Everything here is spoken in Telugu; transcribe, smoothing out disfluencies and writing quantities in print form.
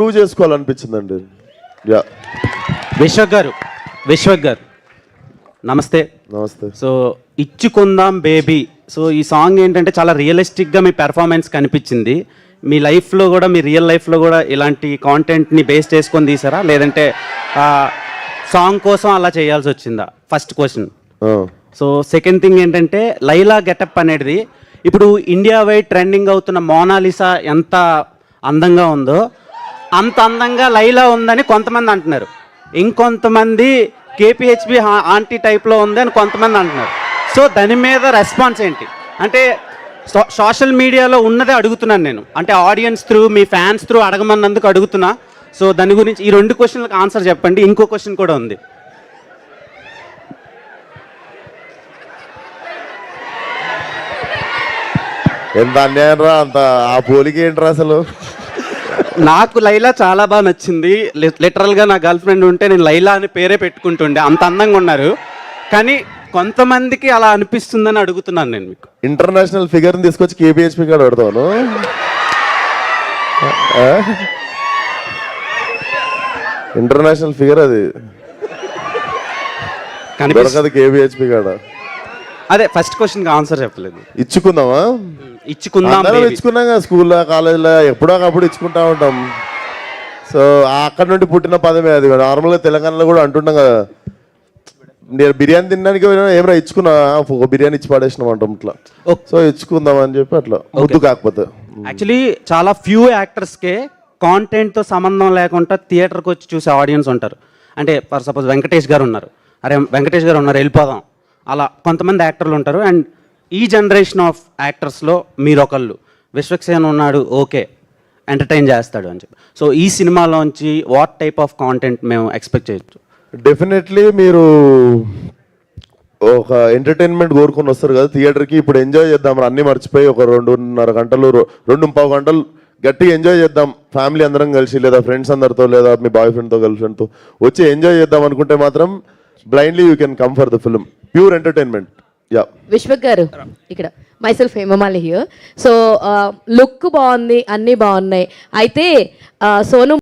ప్రూవ్ చేసుకోవాలనిపించిందండి. యా విశ్వక్ గారు నమస్తే. నమస్తే. సో ఇచ్చుకుందాం బేబీ, సో ఈ సాంగ్ ఏంటంటే చాలా రియలిస్టిక్గా మీ పెర్ఫార్మెన్స్ కనిపించింది. మీ లైఫ్లో కూడా, మీ రియల్ లైఫ్లో కూడా ఇలాంటి కాంటెంట్ని బేస్ చేసుకొని తీసారా, లేదంటే సాంగ్ కోసం అలా చేయాల్సి వచ్చిందా? First question. So second thing ఏంటంటే లైలా గెటప్ అనేది ఇప్పుడు ఇండియా వైడ్ ట్రెండింగ్ అవుతున్న మోనాలిసా ఎంత అందంగా ఉందో అంత అందంగా లైలా ఉందని కొంతమంది అంటున్నారు. ఇంకొంతమంది కేపీహెచ్బి ఆంటీ టైప్లో ఉంది అని కొంతమంది అంటున్నారు. సో దాని మీద రెస్పాన్స్ ఏంటి? అంటే సోషల్ మీడియాలో ఉన్నదే అడుగుతున్నాను నేను, అంటే ఆడియన్స్ త్రూ, మీ ఫ్యాన్స్ త్రూ అడగమన్నందుకు అడుగుతున్నా. సో దాని గురించి ఈ 2 క్వశ్చన్లకు ఆన్సర్ చెప్పండి. ఇంకో క్వశ్చన్ కూడా ఉంది. ఎంత అన్యాయం రా, అంత ఆ పోలికి ఏంట్రా అసలు? నాకు లైలా చాలా బాగా నచ్చింది. లిటరల్గా నా గర్ల్ ఫ్రెండ్ ఉంటే నేను లైలా అని పేరే పెట్టుకుంటుండే, అంత అందంగా ఉన్నారు. కానీ కొంతమందికి అలా అనిపిస్తుందని అడుగుతున్నాను నేను మీకు. ఇంటర్నేషనల్ ఫిగర్ని తీసుకొచ్చి కేపీహెచ్పి కాడ పెడతాను. ఇంటర్నేషనల్ ఫిగర్ అది దొరకదు కేపీహెచ్పి కాడ. అదే ఫస్ట్ క్వశ్చన్కి ఆన్సర్ చెప్పలేదు. ఇచ్చుకుందామా? ఇచ్చుకుందాం. ఇచ్చుకున్నాం కదా, స్కూల్లో కాలేజీలో ఎప్పుడో ఒకప్పుడు ఇచ్చుకుంటా ఉంటాం. సో అక్కడ నుండి పుట్టిన పదమే అది. నార్మల్గా తెలంగాణలో కూడా అంటుంటాం కదా, నేను బిర్యానీ తినడానికి ఏమైనా ఇచ్చుకున్నా, ఒక బిర్యానీ ఇచ్చి పడేసినాం అంటాం ఇట్లా. సో ఇచ్చుకుందాం అని చెప్పి అట్లా ముద్దు. కాకపోతే యాక్చువల్లీ చాలా ఫ్యూ యాక్టర్స్కే కాంటెంట్తో సంబంధం లేకుండా థియేటర్కి వచ్చి చూసే ఆడియన్స్ ఉంటారు. అంటే ఫర్ సపోజ్ వెంకటేష్ గారు ఉన్నారు, అరే వెంకటేష్ గారు ఉన్నారు వెళ్ళిపోదాం, అలా కొంతమంది యాక్టర్లు ఉంటారు. అండ్ ఈ జనరేషన్ ఆఫ్ యాక్టర్స్లో మీరొకళ్ళు. విశ్వక్సేన్ ఉన్నాడు, ఓకే ఎంటర్టైన్ చేస్తాడు అని చెప్పి. సో ఈ సినిమాలోంచి వాట్ టైప్ ఆఫ్ కాంటెంట్ మేము ఎక్స్పెక్ట్ చేయొచ్చు? డెఫినెట్లీ మీరు ఒక ఎంటర్టైన్మెంట్ కోరుకొని వస్తారు కదా థియేటర్కి. ఇప్పుడు ఎంజాయ్ చేద్దాం, అన్నీ మర్చిపోయి ఒక 2.5 గంటలు 2.25 గంటలు గట్టిగా ఎంజాయ్ చేద్దాం ఫ్యామిలీ అందరం కలిసి, లేదా ఫ్రెండ్స్ అందరితో, లేదా మీ బాయ్ ఫ్రెండ్తో, గర్ల్ ఫ్రెండ్తో వచ్చి ఎంజాయ్ చేద్దాం అనుకుంటే మాత్రం blindly you can come for the film. Pure entertainment. Yeah Vishwak గారు ఇక్కడ myself Hemamali here. So look బాగుంది, అన్నీ బాగున్నాయి. అయితే సోను